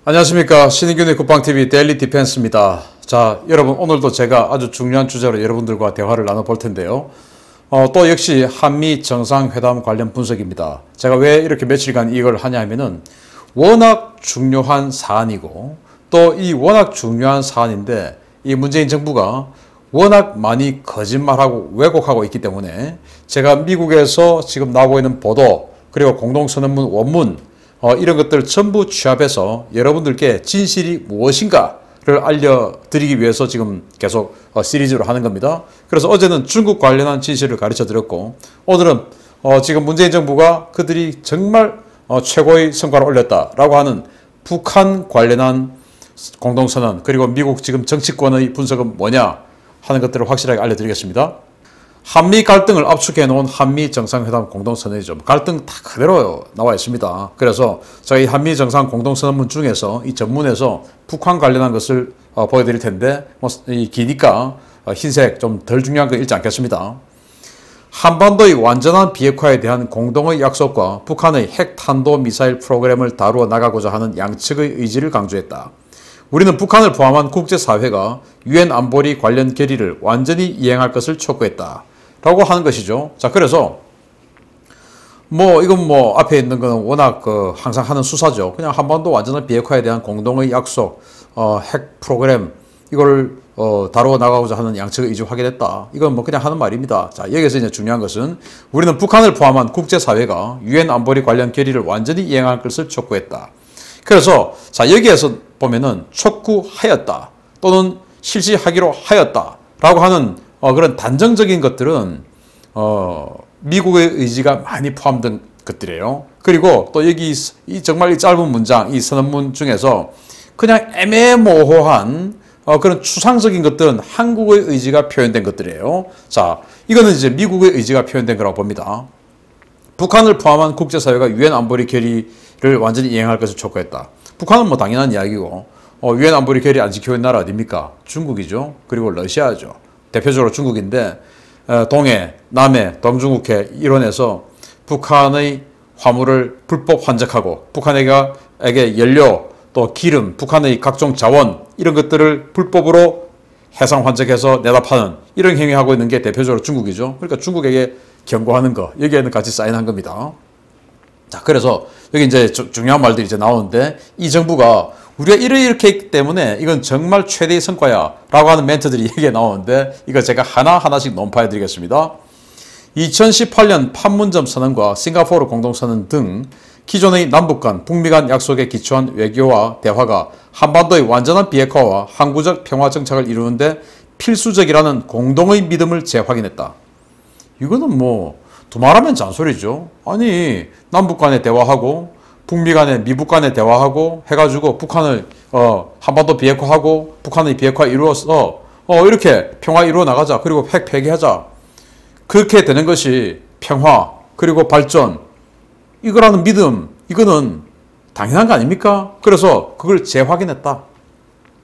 안녕하십니까. 신인균의 국방TV 데일리 디펜스입니다. 자, 여러분 오늘도 제가 아주 중요한 주제로 여러분들과 대화를 나눠볼 텐데요. 또 역시 한미 정상회담 관련 분석입니다. 제가 왜 이렇게 며칠간 이걸 하냐 하면은 워낙 중요한 사안이고 또 이 워낙 중요한 사안인데 이 문재인 정부가 워낙 많이 거짓말하고 왜곡하고 있기 때문에 제가 미국에서 지금 나오고 있는 보도 그리고 공동선언문 원문 이런 것들 전부 취합해서 여러분들께 진실이 무엇인가를 알려드리기 위해서 지금 계속 시리즈로 하는 겁니다. 그래서 어제는 중국 관련한 진실을 가르쳐 드렸고 오늘은 지금 문재인 정부가 그들이 정말 최고의 성과를 올렸다라고 하는 북한 관련한 공동선언 그리고 미국 지금 정치권의 분석은 뭐냐 하는 것들을 확실하게 알려드리겠습니다. 한미 갈등을 압축해 놓은 한미 정상회담 공동선언이죠. 갈등 다 그대로 나와 있습니다. 그래서 저희 한미 정상 공동선언문 중에서 이 전문에서 북한 관련한 것을 보여드릴 텐데 이 기니까 흰색 좀 덜 중요한 거 읽지 않겠습니다. 한반도의 완전한 비핵화에 대한 공동의 약속과 북한의 핵탄도미사일 프로그램을 다루어 나가고자 하는 양측의 의지를 강조했다. 우리는 북한을 포함한 국제사회가 유엔 안보리 관련 결의를 완전히 이행할 것을 촉구했다. 라고 하는 것이죠. 자, 그래서 이건 앞에 있는 거는 워낙 항상 하는 수사죠. 그냥 한반도 완전한 비핵화에 대한 공동의 약속, 핵 프로그램 이걸 다루어 나가고자 하는 양측의 의지 확인했다. 이건 그냥 하는 말입니다. 자, 여기서 이제 중요한 것은 우리는 북한을 포함한 국제사회가 유엔 안보리 관련 결의를 완전히 이행할 것을 촉구했다. 그래서 자, 여기에서 보면은 촉구하였다 또는 실시하기로 하였다 라고 하는 그런 단정적인 것들은 미국의 의지가 많이 포함된 것들이에요. 그리고 또 여기 정말 이 짧은 문장, 이 선언문 중에서 그냥 애매모호한 그런 추상적인 것들은 한국의 의지가 표현된 것들이에요. 자, 이거는 이제 미국의 의지가 표현된 거라고 봅니다. 북한을 포함한 국제사회가 유엔 안보리 결의를 완전히 이행할 것을 촉구했다. 북한은 당연한 이야기고 유엔 안보리 결의 안 지키고 있는 나라 어디입니까? 중국이죠. 그리고 러시아죠. 대표적으로 중국인데 동해, 남해, 동중국해 일원에서 북한의 화물을 불법 환적하고 북한에게 연료, 또 기름, 북한의 각종 자원 이런 것들을 불법으로 해상 환적해서 내다 파는 이런 행위하고 있는 게 대표적으로 중국이죠. 그러니까 중국에게 경고하는 거 여기에는 같이 사인한 겁니다. 자, 그래서 여기 이제 중요한 말들이 이제 나오는데 이 정부가 우리가 이렇게 했기 때문에 이건 정말 최대의 성과야 라고 하는 멘트들이 여기에 나오는데 이거 제가 하나하나씩 논파해 드리겠습니다. 2018년 판문점 선언과 싱가포르 공동선언 등 기존의 남북 간, 북미 간 약속에 기초한 외교와 대화가 한반도의 완전한 비핵화와 항구적 평화 정착을 이루는데 필수적이라는 공동의 믿음을 재확인했다. 이거는 두말하면 잔소리죠. 아니, 남북 간에 대화하고 북미 간에 미북 간에 대화하고 해가지고 북한을 한반도 비핵화하고 북한의 비핵화 이루어서 이렇게 평화 이루어 나가자. 그리고 핵 폐기하자. 그렇게 되는 것이 평화 그리고 발전 이거라는 믿음 이거는 당연한 거 아닙니까? 그래서 그걸 재확인했다.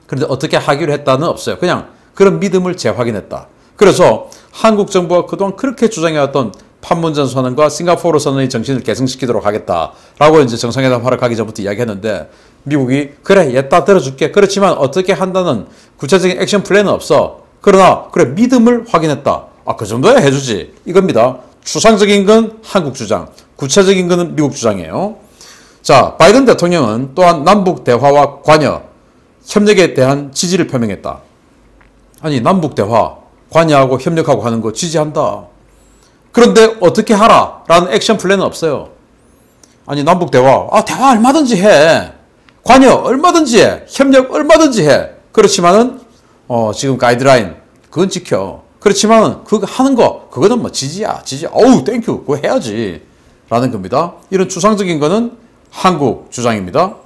그런데 어떻게 하기로 했다는 없어요. 그냥 그런 믿음을 재확인했다. 그래서 한국 정부가 그동안 그렇게 주장해왔던 판문점 선언과 싱가포르 선언의 정신을 계승시키도록 하겠다라고 이제 정상회담 하러 가기 전부터 이야기했는데 미국이 그래 얘따 들어줄게. 그렇지만 어떻게 한다는 구체적인 액션 플랜은 없어. 그러나 그래 믿음을 확인했다. 그 정도야 해주지. 이겁니다. 추상적인 건 한국 주장, 구체적인 거는 미국 주장이에요. 자, 바이든 대통령은 또한 남북 대화와 관여, 협력에 대한 지지를 표명했다. 아니, 남북 대화, 관여하고 협력하고 하는 거 지지한다. 그런데 어떻게 하라? 라는 액션 플랜은 없어요. 아니, 남북 대화, 대화 얼마든지 해. 관여 얼마든지 해. 협력 얼마든지 해. 그렇지만은, 지금 가이드라인, 그건 지켜. 그렇지만은, 그거 하는 거, 그거는 지지야. 지지. 어우, 땡큐. 그거 해야지. 라는 겁니다. 이런 추상적인 거는 한국 주장입니다.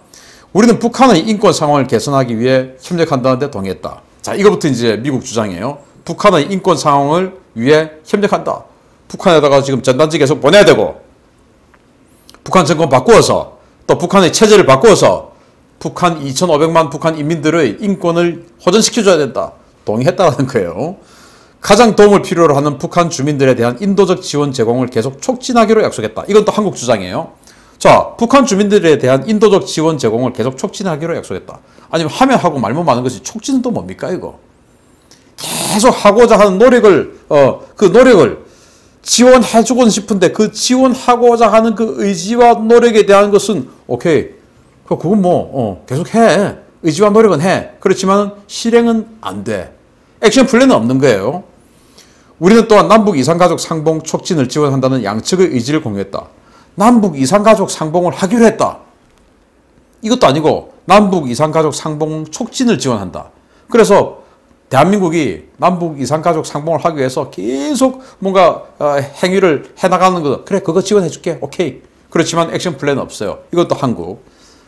우리는 북한의 인권 상황을 개선하기 위해 협력한다는데 동의했다. 자, 이거부터 이제 미국 주장이에요. 북한의 인권 상황을 위해 협력한다. 북한에다가 지금 전단지 계속 보내야 되고 북한 정권 바꾸어서 또 북한의 체제를 바꾸어서 북한 2,500만 북한 인민들의 인권을 호전시켜줘야 된다. 동의했다는 거예요. 가장 도움을 필요로 하는 북한 주민들에 대한 인도적 지원 제공을 계속 촉진하기로 약속했다. 이건 또 한국 주장이에요. 자, 북한 주민들에 대한 인도적 지원 제공을 계속 촉진하기로 약속했다. 아니면 하면 하고 말면 마는 것이 촉진은 또 뭡니까 이거? 계속 하고자 하는 노력을 그 노력을 지원해주고 싶은데 그 지원하고자 하는 그 의지와 노력에 대한 것은 오케이 그건 뭐 계속 해 의지와 노력은 해 그렇지만 실행은 안 돼. 액션 플랜은 없는 거예요. 우리는 또한 남북 이산가족 상봉 촉진을 지원한다는 양측의 의지를 공유했다. 남북 이산가족 상봉을 하기로 했다. 이것도 아니고 남북 이산가족 상봉 촉진을 지원한다. 그래서 대한민국이 남북 이산가족 상봉을 하기 위해서 계속 뭔가 행위를 해나가는 거 그래 그거 지원해줄게 오케이. 그렇지만 액션 플랜은 없어요. 이것도 한국.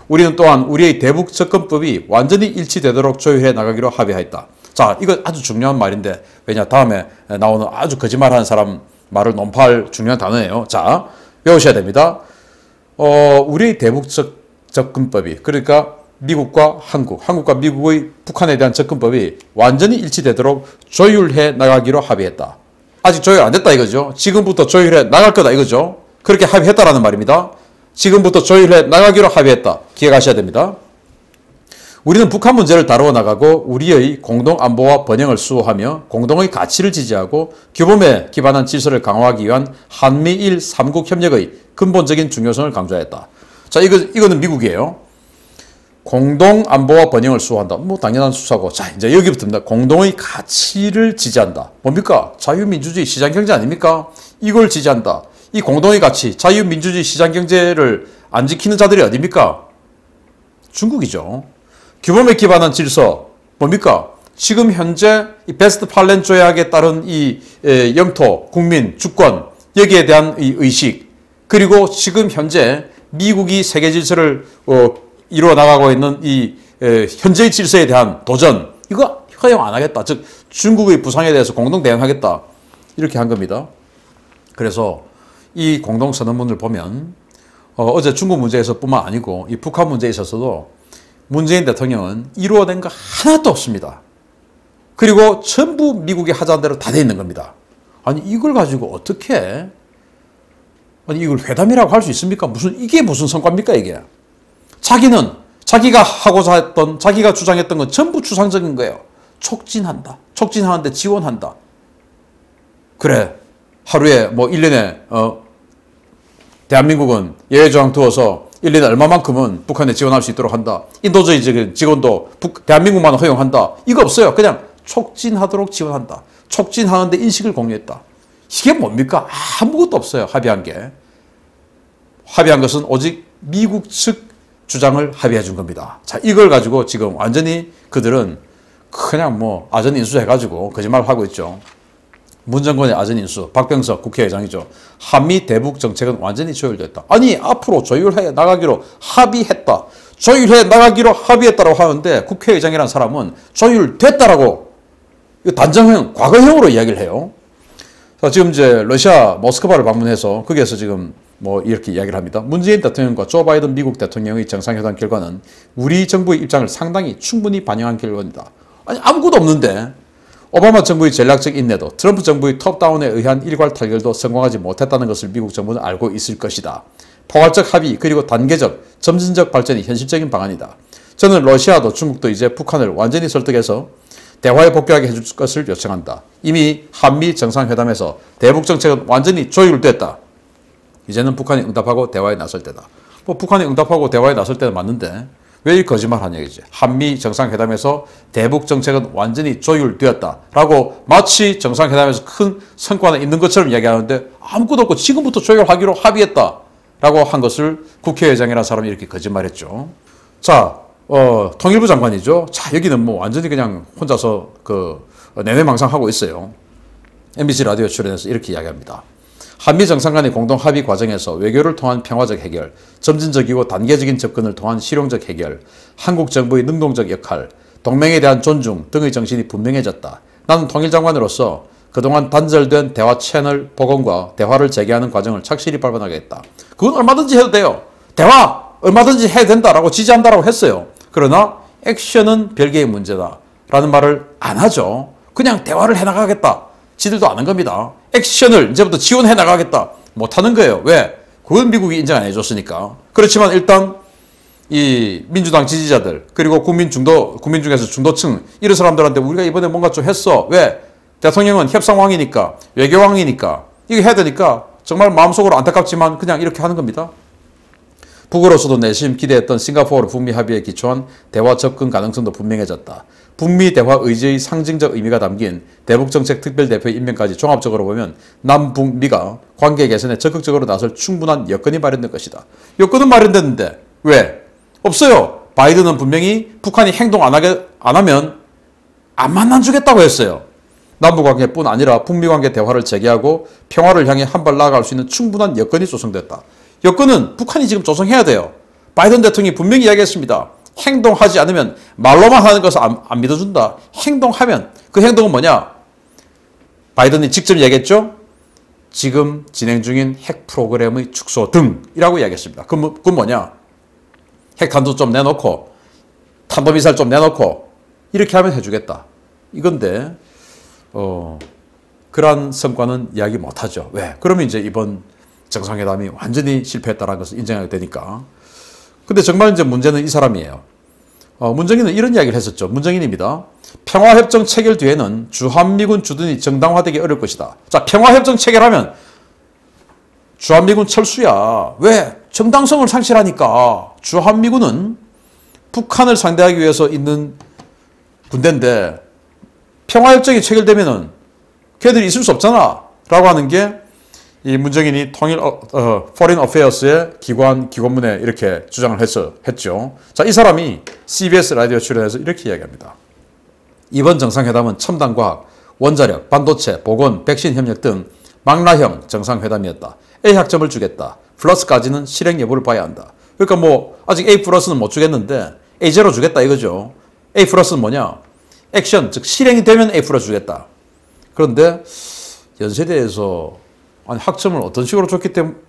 우리는 또한 우리의 대북 접근법이 완전히 일치되도록 조율해 나가기로 합의하였다. 자, 이거 아주 중요한 말인데 왜냐 다음에 나오는 아주 거짓말하는 사람 말을 논파할 중요한 단어예요. 자, 외우셔야 됩니다. 우리의 대북 접근법이 그러니까 미국과 한국과 미국의 북한에 대한 접근법이 완전히 일치되도록 조율해 나가기로 합의했다. 아직 조율 안 됐다 이거죠. 지금부터 조율해 나갈 거다 이거죠. 그렇게 합의했다라는 말입니다. 지금부터 조율해 나가기로 합의했다. 기억하셔야 됩니다. 우리는 북한 문제를 다루어 나가고 우리의 공동 안보와 번영을 수호하며 공동의 가치를 지지하고 규범에 기반한 질서를 강화하기 위한 한미일 3국 협력의 근본적인 중요성을 강조했다. 자, 이거는 미국이에요. 공동 안보와 번영을 수호한다. 뭐 당연한 수사고. 자, 이제 여기부터입니다. 공동의 가치를 지지한다. 뭡니까? 자유민주주의 시장경제 아닙니까? 이걸 지지한다. 이 공동의 가치, 자유민주주의 시장경제를 안 지키는 자들이 어디입니까? 중국이죠. 규범에 기반한 질서, 뭡니까? 지금 현재 이 베스트 팔렌 조약에 따른 이 영토, 국민, 주권, 여기에 대한 이 의식, 그리고 지금 현재 미국이 세계 질서를 이루어 나가고 있는 이 현재의 질서에 대한 도전, 이거 허용 안 하겠다. 즉 중국의 부상에 대해서 공동 대응하겠다. 이렇게 한 겁니다. 그래서 이 공동선언문을 보면 어제 중국 문제에서 뿐만 아니고 이 북한 문제에 있어서도 문재인 대통령은 이루어낸 거 하나도 없습니다. 그리고 전부 미국이 하자는 대로 다 돼 있는 겁니다. 아니 이걸 가지고 어떻게 아니 이걸 회담이라고 할 수 있습니까? 이게 무슨 성과입니까 이게? 자기는 자기가 하고자 했던 자기가 주장했던 건 전부 추상적인 거예요. 촉진한다. 촉진하는데 지원한다. 그래 하루에 뭐 1년에 대한민국은 예외조항 두어서 1년에 얼마만큼은 북한에 지원할 수 있도록 한다. 인도주의적인 지원도 대한민국만 허용한다. 이거 없어요. 그냥 촉진하도록 지원한다. 촉진하는데 인식을 공유했다. 이게 뭡니까? 아무것도 없어요. 합의한 게. 합의한 것은 오직 미국 측 주장을 합의해 준 겁니다. 자, 이걸 가지고 지금 완전히 그들은 그냥 뭐 아전인수 해가지고 거짓말을 하고 있죠. 문정권의 아전인수, 박병석 국회의장이죠. 한미 대북 정책은 완전히 조율됐다. 아니 앞으로 조율해 나가기로 합의했다. 조율해 나가기로 합의했다고 하는데 국회의장이라는 사람은 조율됐다라고 단정형, 과거형으로 이야기를 해요. 자, 지금 이제 러시아 모스크바를 방문해서 거기에서 지금 뭐 이렇게 이야기를 합니다. 문재인 대통령과 조 바이든 미국 대통령의 정상회담 결과는 우리 정부의 입장을 상당히 충분히 반영한 결과입니다. 아니 아무것도 없는데 오바마 정부의 전략적 인내도 트럼프 정부의 톱다운에 의한 일괄 타결도 성공하지 못했다는 것을 미국 정부는 알고 있을 것이다. 포괄적 합의 그리고 단계적, 점진적 발전이 현실적인 방안이다. 저는 러시아도 중국도 이제 북한을 완전히 설득해서 대화에 복귀하게 해줄 것을 요청한다. 이미 한미 정상회담에서 대북 정책은 완전히 조율됐다. 이제는 북한이 응답하고 대화에 나설 때다. 뭐 북한이 응답하고 대화에 나설 때는 맞는데 왜 이 거짓말 하냐 이제. 한미 정상회담에서 대북 정책은 완전히 조율되었다라고 마치 정상회담에서 큰 성과는 있는 것처럼 이야기하는데 아무것도 없고 지금부터 조율하기로 합의했다라고 한 것을 국회의장이라는 사람이 이렇게 거짓말했죠. 자, 통일부 장관이죠. 자, 여기는 뭐 완전히 그냥 혼자서 내뇌망상하고 있어요. MBC 라디오 출연해서 이렇게 이야기합니다. 한미 정상 간의 공동 합의 과정에서 외교를 통한 평화적 해결, 점진적이고 단계적인 접근을 통한 실용적 해결, 한국 정부의 능동적 역할, 동맹에 대한 존중 등의 정신이 분명해졌다. 나는 통일장관으로서 그동안 단절된 대화 채널 복원과 대화를 재개하는 과정을 착실히 밟아나가겠다. 그건 얼마든지 해도 돼요. 대화 얼마든지 해야 된다라고 지지한다라고 했어요. 그러나 액션은 별개의 문제다 라는 말을 안 하죠. 그냥 대화를 해나가겠다. 지들도 아는 겁니다. 액션을 이제부터 지원해 나가겠다. 못하는 거예요. 왜? 그건 미국이 인정 안 해줬으니까. 그렇지만 일단 이 민주당 지지자들 그리고 국민 중에서 중도층 이런 사람들한테 우리가 이번에 뭔가 좀 했어. 왜? 대통령은 협상왕이니까 외교왕이니까 이거 해야 되니까 정말 마음속으로 안타깝지만 그냥 이렇게 하는 겁니다. 북으로서도 내심 기대했던 싱가포르 북미 합의에 기초한 대화 접근 가능성도 분명해졌다. 북미 대화 의지의 상징적 의미가 담긴 대북정책 특별대표 임명까지 종합적으로 보면 남북미가 관계 개선에 적극적으로 나설 충분한 여건이 마련된 것이다. 여건은 마련됐는데 왜? 없어요. 바이든은 분명히 북한이 행동 안 하면 안 만나주겠다고 했어요. 남북관계뿐 아니라 북미관계 대화를 재개하고 평화를 향해 한 발 나아갈 수 있는 충분한 여건이 조성됐다. 여건은 북한이 지금 조성해야 돼요. 바이든 대통령이 분명히 이야기했습니다. 행동하지 않으면 말로만 하는 것을 안 믿어준다. 행동하면 그 행동은 뭐냐? 바이든이 직접 이야기했죠. 지금 진행 중인 핵 프로그램의 축소 등이라고 이야기했습니다. 그건 뭐냐? 핵탄두 좀 내놓고 탄도미사일 좀 내놓고 이렇게 하면 해주겠다. 이건데 그러한 성과는 이야기 못하죠. 왜? 그러면 이제 이번 정상회담이 완전히 실패했다는 것을 인정하게 되니까. 근데 정말 이제 문제는 이 사람이에요. 문정인은 이런 이야기를 했었죠. 문정인입니다. 평화협정 체결 뒤에는 주한미군 주둔이 정당화되기 어려울 것이다. 자, 평화협정 체결하면 주한미군 철수야. 왜? 정당성을 상실하니까. 주한미군은 북한을 상대하기 위해서 있는 군대인데 평화협정이 체결되면은 걔들이 있을 수 없잖아. 라고 하는 게 이 문정인이 통일 Foreign Affairs의 기관문에 이렇게 주장을 했죠. 자, 이 사람이 CBS 라디오 출연해서 이렇게 이야기합니다. 이번 정상회담은 첨단과학, 원자력, 반도체, 보건, 백신 협력 등 망라형 정상회담이었다. A 학점을 주겠다. 플러스까지는 실행 여부를 봐야 한다. 그러니까 뭐 아직 A 플러스는 못 주겠는데 A0 주겠다 이거죠. A 플러스는 뭐냐? 액션, 즉 실행이 되면 A 플러스 주겠다. 그런데 연세대에서 아니 학점을 어떤 식으로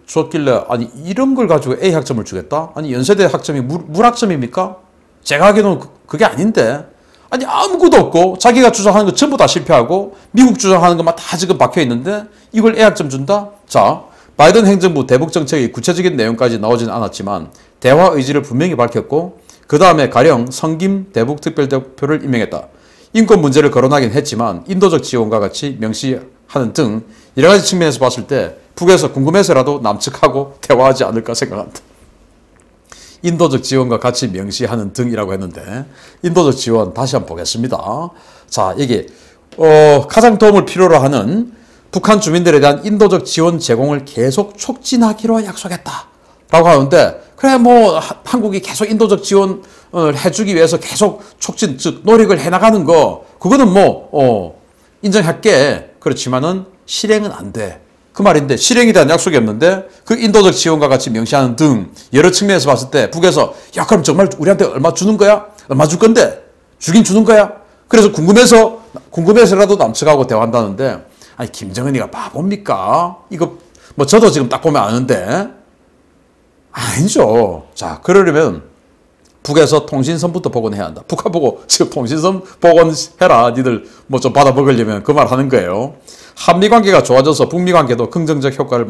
줬길래 아니 이런 걸 가지고 A 학점을 주겠다? 아니 연세대 학점이 물학점입니까? 제가 하기에는 그게 아닌데 아니 아무것도 없고 자기가 주장하는 거 전부 다 실패하고 미국 주장하는 것만 다 지금 박혀 있는데 이걸 A 학점 준다? 자, 바이든 행정부 대북 정책의 구체적인 내용까지 나오지는 않았지만 대화 의지를 분명히 밝혔고 그 다음에 가령 성김 대북 특별대표를 임명했다. 인권 문제를 거론하긴 했지만 인도적 지원과 같이 명시하는 등 여러 가지 측면에서 봤을 때 북에서 궁금해서라도 남측하고 대화하지 않을까 생각한다. 인도적 지원과 같이 명시하는 등이라고 했는데 인도적 지원 다시 한번 보겠습니다. 자, 이게 가장 도움을 필요로 하는 북한 주민들에 대한 인도적 지원 제공을 계속 촉진하기로 약속했다. 라고 하는데 그래 뭐 한국이 계속 인도적 지원을 해주기 위해서 계속 촉진 즉 노력을 해나가는 거 그거는 뭐 인정할게. 그렇지만은 실행은 안 돼. 그 말인데 실행에 대한 약속이 없는데 그 인도적 지원과 같이 명시하는 등 여러 측면에서 봤을 때 북에서 야 그럼 정말 우리한테 얼마 주는 거야? 얼마 줄 건데? 주긴 주는 거야? 그래서 궁금해서라도 남측하고 대화한다는데 아니 김정은이가 바보입니까? 이거 뭐 저도 지금 딱 보면 아는데 아니죠. 자, 그러려면 북에서 통신선부터 복원해야 한다. 북한 보고 지금 통신선 복원해라. 니들 뭐 좀 받아 먹으려면 그 말 하는 거예요. 한미관계가 좋아져서 북미관계도 긍정적 효과를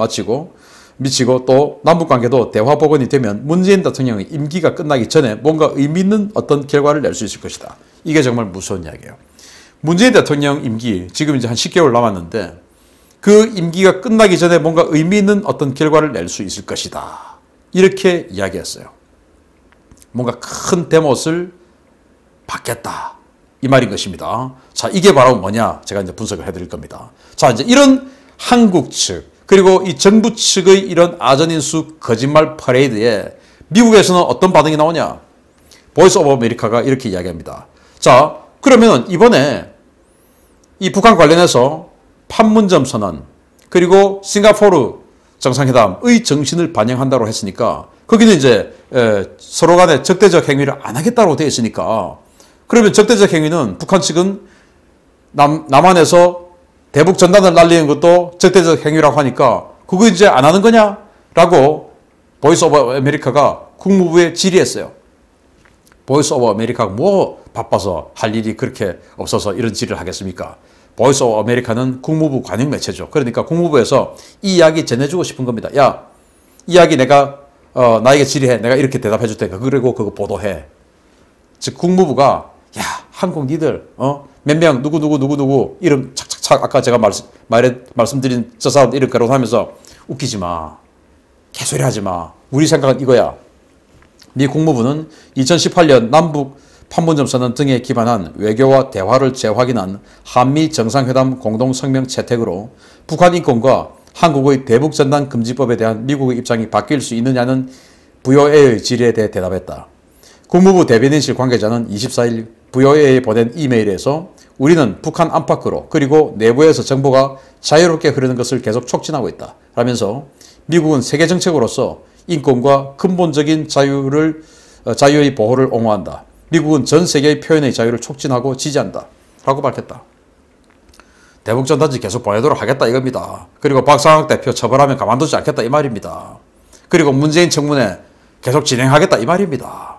미치고 또 남북관계도 대화 복원이 되면 문재인 대통령의 임기가 끝나기 전에 뭔가 의미 있는 어떤 결과를 낼 수 있을 것이다. 이게 정말 무서운 이야기예요. 문재인 대통령 임기 지금 이제 한 10개월 남았는데 그 임기가 끝나기 전에 뭔가 의미 있는 어떤 결과를 낼 수 있을 것이다. 이렇게 이야기했어요. 뭔가 큰 대못을 받겠다. 이 말인 것입니다. 자, 이게 바로 뭐냐? 제가 이제 분석을 해드릴 겁니다. 자, 이제 이런 한국 측, 그리고 이 정부 측의 이런 아전인수 거짓말 퍼레이드에 미국에서는 어떤 반응이 나오냐? 보이스 오브 아메리카가 이렇게 이야기합니다. 자, 그러면 이번에 이 북한 관련해서 판문점 선언, 그리고 싱가포르 정상회담의 정신을 반영한다고 했으니까 거기는 이제 서로 간에 적대적 행위를 안 하겠다고 되어 있으니까 그러면 적대적 행위는 북한 측은 남한에서 대북 전단을 날리는 것도 적대적 행위라고 하니까 그거 이제 안 하는 거냐? 라고 보이스 오브 아메리카가 국무부에 질의했어요. 보이스 오브 아메리카가 뭐 바빠서 할 일이 그렇게 없어서 이런 질의를 하겠습니까? 보이스 오브 아메리카는 국무부 관영 매체죠. 그러니까 국무부에서 이 이야기 전해주고 싶은 겁니다. 야, 이야기 내가 나에게 질의해. 내가 이렇게 대답해 줄 테니까. 그리고 그거 보도해. 즉 국무부가 야 한국 니들 몇 명 누구 이름 착착착 아까 제가 말씀드린 저 사람 이름 거론하면서 웃기지 마. 개소리 하지 마. 우리 생각은 이거야. 미 국무부는 2018년 남북 판문점 선언 등에 기반한 외교와 대화를 재확인한 한미 정상회담 공동성명 채택으로 북한 인권과 한국의 대북전단 금지법에 대한 미국의 입장이 바뀔 수 있느냐는 VOA의 질의에 대해 대답했다. 국무부 대변인실 관계자는 24일 VOA에 보낸 이메일에서 우리는 북한 안팎으로 그리고 내부에서 정보가 자유롭게 흐르는 것을 계속 촉진하고 있다. 라면서 미국은 세계 정책으로서 인권과 근본적인 자유의 보호를 옹호한다. 미국은 전 세계의 표현의 자유를 촉진하고 지지한다. 라고 밝혔다. 대북전단지 계속 보내도록 하겠다 이겁니다. 그리고 박상학 대표 처벌하면 가만두지 않겠다 이 말입니다. 그리고 문재인 청문회 계속 진행하겠다 이 말입니다.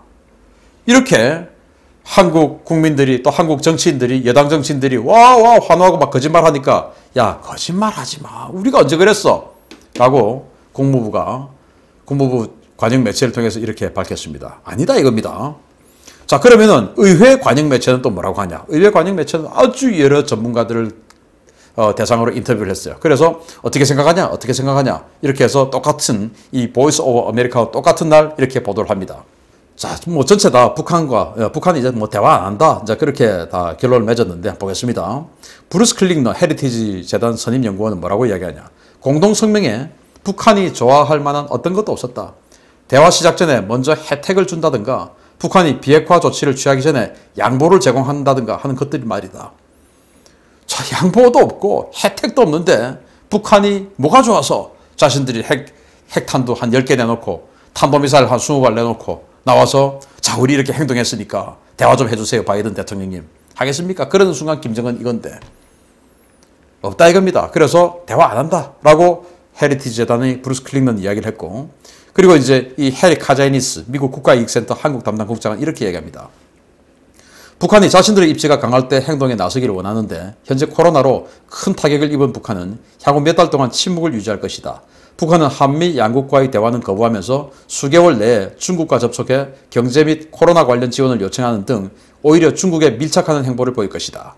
이렇게 한국 국민들이 또 한국 정치인들이 여당 정치인들이 와 환호하고 막 거짓말하니까 야 거짓말하지 마. 우리가 언제 그랬어? 라고 국무부 관영 매체를 통해서 이렇게 밝혔습니다. 아니다 이겁니다. 자 그러면은 의회 관영 매체는 또 뭐라고 하냐? 의회 관영 매체는 아주 여러 전문가들을 대상으로 인터뷰를 했어요. 그래서 어떻게 생각하냐? 어떻게 생각하냐? 이렇게 해서 똑같은 이 보이스 오브 아메리카와 똑같은 날 이렇게 보도를 합니다. 자, 뭐 전체 다 북한이 이제 뭐 대화 안 한다. 이제 그렇게 다 결론을 맺었는데 보겠습니다. 브루스 클링너 헤리티지 재단 선임 연구원은 뭐라고 이야기하냐? 공동 성명에 북한이 좋아할 만한 어떤 것도 없었다. 대화 시작 전에 먼저 혜택을 준다든가 북한이 비핵화 조치를 취하기 전에 양보를 제공한다든가 하는 것들이 말이다. 자, 양보도 없고 혜택도 없는데 북한이 뭐가 좋아서 자신들이 핵탄두 한 10개 내놓고 탄도미사일 한 20발 내놓고 나와서 자 우리 이렇게 행동했으니까 대화 좀 해주세요 바이든 대통령님 하겠습니까? 그러는 순간 김정은 이건데 없다 이겁니다. 그래서 대화 안 한다 라고 헤리티지 재단의 브루스 클링넌 이야기를 했고 그리고 이제 이 해리 카자이니스 미국 국가이익센터 한국 담당 국장은 이렇게 얘기합니다. 북한이 자신들의 입지가 강할 때 행동에 나서기를 원하는데 현재 코로나로 큰 타격을 입은 북한은 향후 몇 달 동안 침묵을 유지할 것이다. 북한은 한미 양국과의 대화는 거부하면서 수개월 내에 중국과 접촉해 경제 및 코로나 관련 지원을 요청하는 등 오히려 중국에 밀착하는 행보를 보일 것이다.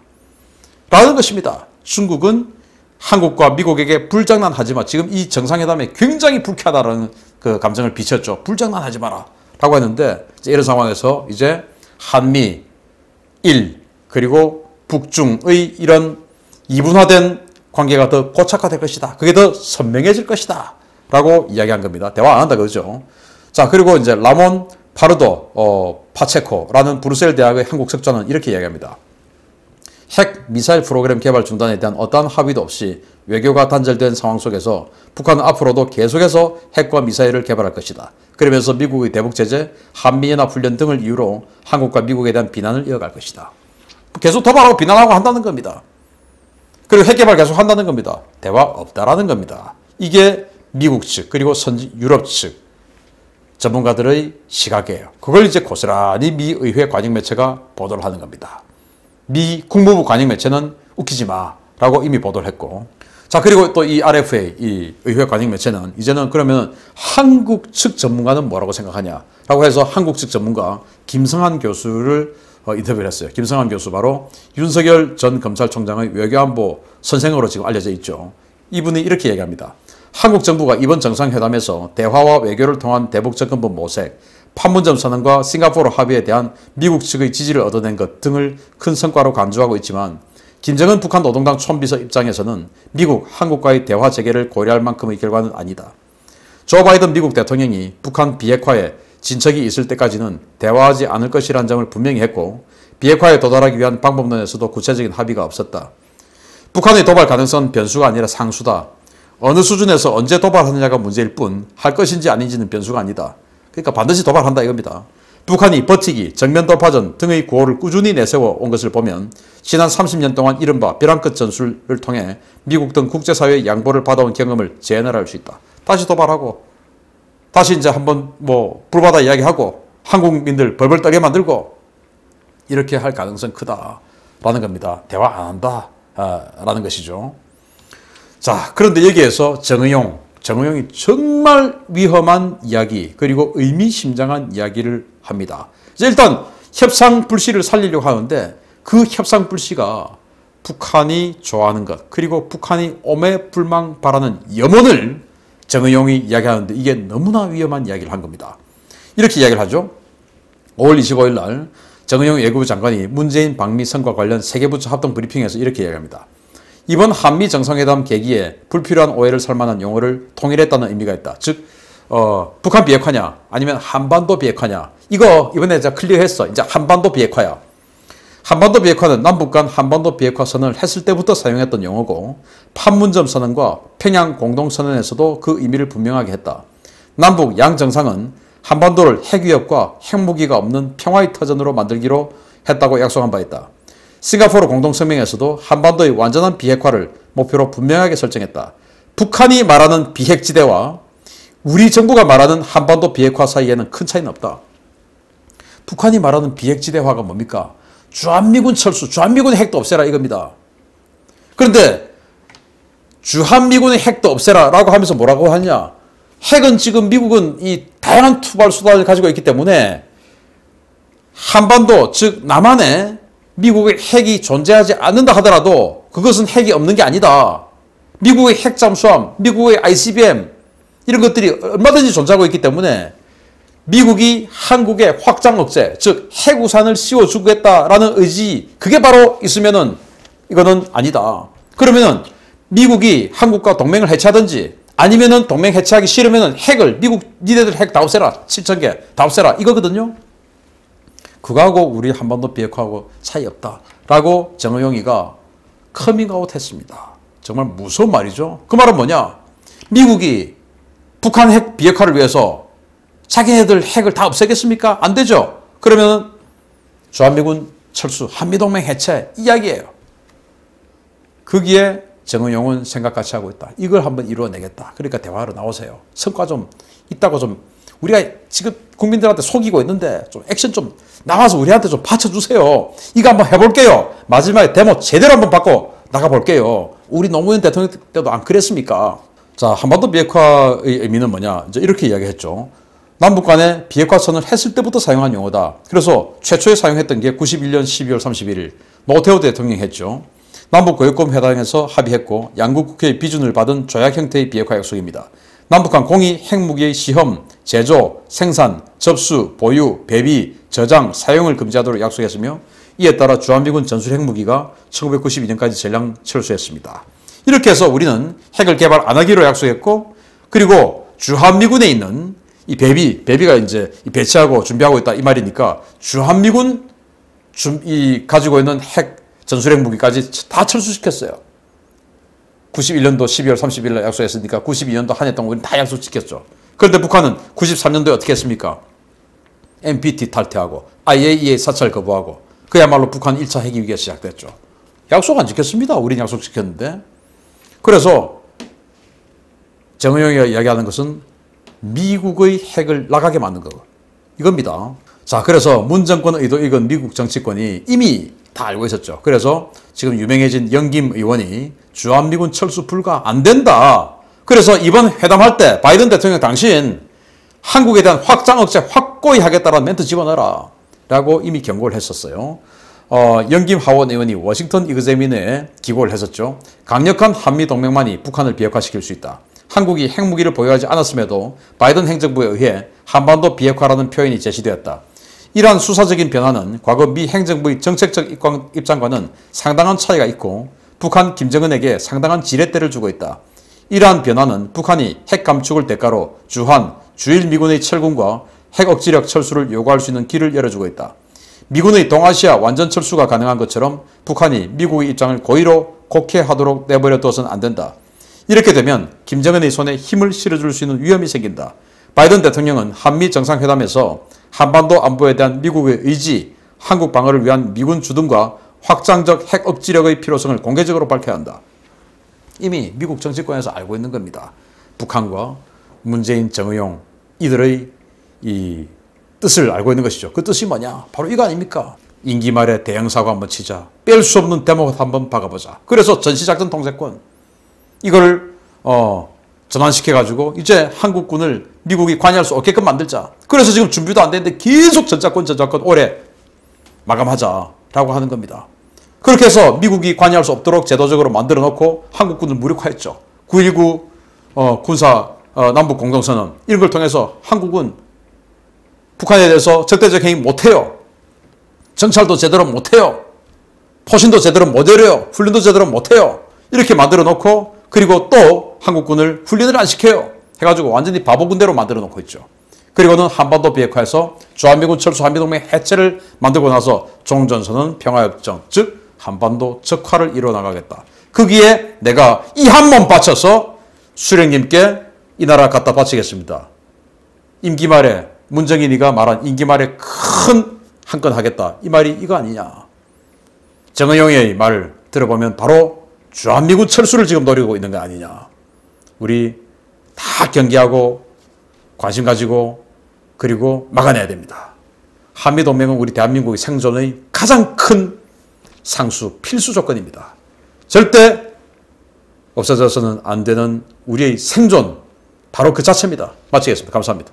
라는 것입니다. 중국은 한국과 미국에게 불장난하지 마. 지금 이 정상회담에 굉장히 불쾌하다는 그 감정을 비쳤죠. 불장난하지 마라. 라고 했는데 이런 상황에서 이제 한미, 일, 그리고 북중의 이런 이분화된 관계가 더 고착화될 것이다. 그게 더 선명해질 것이다. 라고 이야기한 겁니다. 대화 안 한다 그러죠. 자 그리고 이제 라몬 파르도 파체코라는 브루셀 대학의 한국 석좌는 이렇게 이야기합니다. 핵 미사일 프로그램 개발 중단에 대한 어떠한 합의도 없이 외교가 단절된 상황 속에서 북한은 앞으로도 계속해서 핵과 미사일을 개발할 것이다. 그러면서 미국의 대북 제재, 한미연합 훈련 등을 이유로 한국과 미국에 대한 비난을 이어갈 것이다. 계속 도발하고 비난하고 한다는 겁니다. 그리고 핵 개발 계속 한다는 겁니다. 대화 없다라는 겁니다. 이게 미국 측 그리고 유럽 측 전문가들의 시각이에요. 그걸 이제 고스란히 미 의회 관영 매체가 보도를 하는 겁니다. 미 국무부 관영 매체는 웃기지 마라고 이미 보도를 했고 자 그리고 또 이 RFA 이 의회 관영 매체는 이제는 그러면 한국 측 전문가는 뭐라고 생각하냐라고 해서 한국 측 전문가 김성한 교수를 인터뷰를 했어요. 김성한 교수 바로 윤석열 전 검찰총장의 외교안보 선생으로 지금 알려져 있죠. 이분이 이렇게 얘기합니다. 한국 정부가 이번 정상회담에서 대화와 외교를 통한 대북접근법 모색, 판문점 선언과 싱가포르 합의에 대한 미국 측의 지지를 얻어낸 것 등을 큰 성과로 간주하고 있지만 김정은 북한 노동당 총비서 입장에서는 미국, 한국과의 대화 재개를 고려할 만큼의 결과는 아니다. 조 바이든 미국 대통령이 북한 비핵화에 진척이 있을 때까지는 대화하지 않을 것이라는 점을 분명히 했고 비핵화에 도달하기 위한 방법론에서도 구체적인 합의가 없었다. 북한의 도발 가능성은 변수가 아니라 상수다. 어느 수준에서 언제 도발하느냐가 문제일 뿐 할 것인지 아닌지는 변수가 아니다. 그러니까 반드시 도발한다 이겁니다. 북한이 버티기, 정면 돌파전 등의 구호를 꾸준히 내세워 온 것을 보면 지난 30년 동안 이른바 벼랑 끝 전술을 통해 미국 등 국제사회의 양보를 받아온 경험을 재현을 할 수 있다. 다시 도발하고 다시 이제 한번 뭐 불바다 이야기하고 한국민들 벌벌 떨게 만들고 이렇게 할 가능성 크다라는 겁니다. 대화 안 한다 라는 것이죠. 자 그런데 여기에서 정의용 정의용이 정말 위험한 이야기 그리고 의미심장한 이야기를 합니다. 일단 협상 불씨를 살리려고 하는데 그 협상 불씨가 북한이 좋아하는 것 그리고 북한이 오매불망 바라는 염원을 정의용이 이야기하는데 이게 너무나 위험한 이야기를 한 겁니다. 이렇게 이야기를 하죠. 5월 25일 날 정의용 외교부 장관이 문재인 방미 선거 관련 세계부처 합동 브리핑에서 이렇게 이야기합니다. 이번 한미 정상회담 계기에 불필요한 오해를 살 만한 용어를 통일했다는 의미가 있다. 즉 북한 비핵화냐 아니면 한반도 비핵화냐 이거 이번에 제가 클리어했어. 이제 한반도 비핵화야. 한반도 비핵화는 남북 간 한반도 비핵화 선언을 했을 때부터 사용했던 용어고 판문점 선언과 평양 공동선언에서도 그 의미를 분명하게 했다. 남북 양 정상은 한반도를 핵위협과 핵무기가 없는 평화의 터전으로 만들기로 했다고 약속한 바 있다. 싱가포르 공동성명에서도 한반도의 완전한 비핵화를 목표로 분명하게 설정했다. 북한이 말하는 비핵지대와 우리 정부가 말하는 한반도 비핵화 사이에는 큰 차이는 없다. 북한이 말하는 비핵지대화가 뭡니까? 주한미군 철수, 주한미군의 핵도 없애라 이겁니다. 그런데 주한미군의 핵도 없애라 라고 하면서 뭐라고 하냐? 핵은 지금 미국은 이 다양한 투발 수단을 가지고 있기 때문에 한반도 즉 남한에 미국의 핵이 존재하지 않는다 하더라도 그것은 핵이 없는 게 아니다. 미국의 핵 잠수함, 미국의 ICBM 이런 것들이 얼마든지 존재하고 있기 때문에 미국이 한국의 확장 억제, 즉 핵우산을 씌워주겠다라는 의지 그게 바로 있으면은 이거는 아니다. 그러면은 미국이 한국과 동맹을 해체하든지 아니면은 동맹 해체하기 싫으면은 핵을 미국 니네들 핵 다 없애라 7,000개 다 없애라 이거거든요. 그거하고 우리 한반도 비핵화하고 차이 없다라고 정의용이가 커밍아웃 했습니다. 정말 무서운 말이죠. 그 말은 뭐냐? 미국이 북한 핵 비핵화를 위해서 자기네들 핵을 다 없애겠습니까? 안 되죠. 그러면 주한미군 철수, 한미동맹 해체 이야기예요. 거기에 정의용은 생각같이 하고 있다. 이걸 한번 이루어내겠다. 그러니까 대화로 나오세요. 성과 좀 있다고 좀 우리가 지금 국민들한테 속이고 있는데 좀 액션 좀 나와서 우리한테 좀 받쳐주세요. 이거 한번 해볼게요. 마지막에 데모 제대로 한번 받고 나가볼게요. 우리 노무현 대통령 때도 안 그랬습니까? 자, 한반도 비핵화의 의미는 뭐냐? 이제 이렇게 이야기했죠. 남북 간에 비핵화 선언을 했을 때부터 사용한 용어다. 그래서 최초에 사용했던 게 91년 12월 31일 노태우 대통령이 했죠. 남북고위급 회담에서 합의했고 양국 국회의 비준을 받은 조약 형태의 비핵화 약속입니다. 남북한 공이 핵무기의 시험, 제조, 생산, 접수, 보유, 배비, 저장, 사용을 금지하도록 약속했으며 이에 따라 주한미군 전술 핵무기가 1992년까지 전량 철수했습니다. 이렇게 해서 우리는 핵을 개발 안 하기로 약속했고 그리고 주한미군에 있는 이 배비가 이제 배치하고 준비하고 있다 이 말이니까 주한미군 가지고 있는 핵 전술핵 무기까지 다 철수시켰어요. 91년도 12월 30일 날 약속했으니까 92년도 한 해 동안 우리는 다 약속 지켰죠. 그런데 북한은 93년도에 어떻게 했습니까? NPT 탈퇴하고 IAEA 사찰 거부하고 그야말로 북한 1차 핵위기가 시작됐죠. 약속 안 지켰습니다. 우리는 약속 지켰는데. 그래서 정의용이 이야기하는 것은 미국의 핵을 나가게 만든 거 이겁니다. 자, 그래서 문 정권의 의도 이건 미국 정치권이 이미 다 알고 있었죠. 그래서 지금 유명해진 영김 의원이 주한미군 철수 불가 안 된다. 그래서 이번 회담할 때 바이든 대통령 당신 한국에 대한 확장 억제 확고히 하겠다라는 멘트 집어넣어라 라고 이미 경고를 했었어요. 영김 하원 의원이 워싱턴 이그제미너에 기고를 했었죠. 강력한 한미동맹만이 북한을 비핵화시킬 수 있다. 한국이 핵무기를 보유하지 않았음에도 바이든 행정부에 의해 한반도 비핵화라는 표현이 제시되었다. 이러한 수사적인 변화는 과거 미 행정부의 정책적 입장과는 상당한 차이가 있고 북한 김정은에게 상당한 지렛대를 주고 있다. 이러한 변화는 북한이 핵 감축을 대가로 주일 미군의 철군과 핵 억지력 철수를 요구할 수 있는 길을 열어주고 있다. 미군의 동아시아 완전 철수가 가능한 것처럼 북한이 미국의 입장을 고의로 곡해하도록 내버려 둬서는 안 된다. 이렇게 되면 김정은의 손에 힘을 실어줄 수 있는 위험이 생긴다. 바이든 대통령은 한미 정상회담에서 한반도 안보에 대한 미국의 의지, 한국 방어를 위한 미군 주둔과 확장적 핵 억지력의 필요성을 공개적으로 밝혀야 한다. 이미 미국 정치권에서 알고 있는 겁니다. 북한과 문재인, 정의용 이들의 이 뜻을 알고 있는 것이죠. 그 뜻이 뭐냐? 바로 이거 아닙니까? 임기 말에 대형사고 한번 치자. 뺄 수 없는 대목 한번 박아보자. 그래서 전시작전 통제권 이거를 전환시켜가지고 이제 한국군을 미국이 관여할 수 없게끔 만들자. 그래서 지금 준비도 안 되는데 계속 전자권 올해 마감하자라고 하는 겁니다. 그렇게 해서 미국이 관여할 수 없도록 제도적으로 만들어 놓고 한국군을 무력화했죠. 9.19 군사 남북 공동선언 이런 걸 통해서 한국은 북한에 대해서 적대적 행위 못해요. 정찰도 제대로 못해요. 포신도 제대로 못 해요. 훈련도 제대로 못해요. 이렇게 만들어 놓고 그리고 또 한국군을 훈련을 안 시켜요. 해가지고 완전히 바보 군대로 만들어 놓고 있죠. 그리고는 한반도 비핵화에서 주한미군 철수 한미동맹 해체를 만들고 나서 종전선언 평화협정 즉 한반도 적화를 이뤄나가겠다. 거기에 내가 이 한 몸 바쳐서 수령님께 이 나라 갖다 바치겠습니다. 임기 말에 문정인이가 말한 임기 말에 큰 한 건 하겠다. 이 말이 이거 아니냐. 정의용의 말을 들어보면 바로 주한미군 철수를 지금 노리고 있는 거 아니냐. 우리 다 경계하고 관심 가지고 그리고 막아내야 됩니다. 한미동맹은 우리 대한민국의 생존의 가장 큰 상수, 필수 조건입니다. 절대 없어져서는 안 되는 우리의 생존, 바로 그 자체입니다. 마치겠습니다. 감사합니다.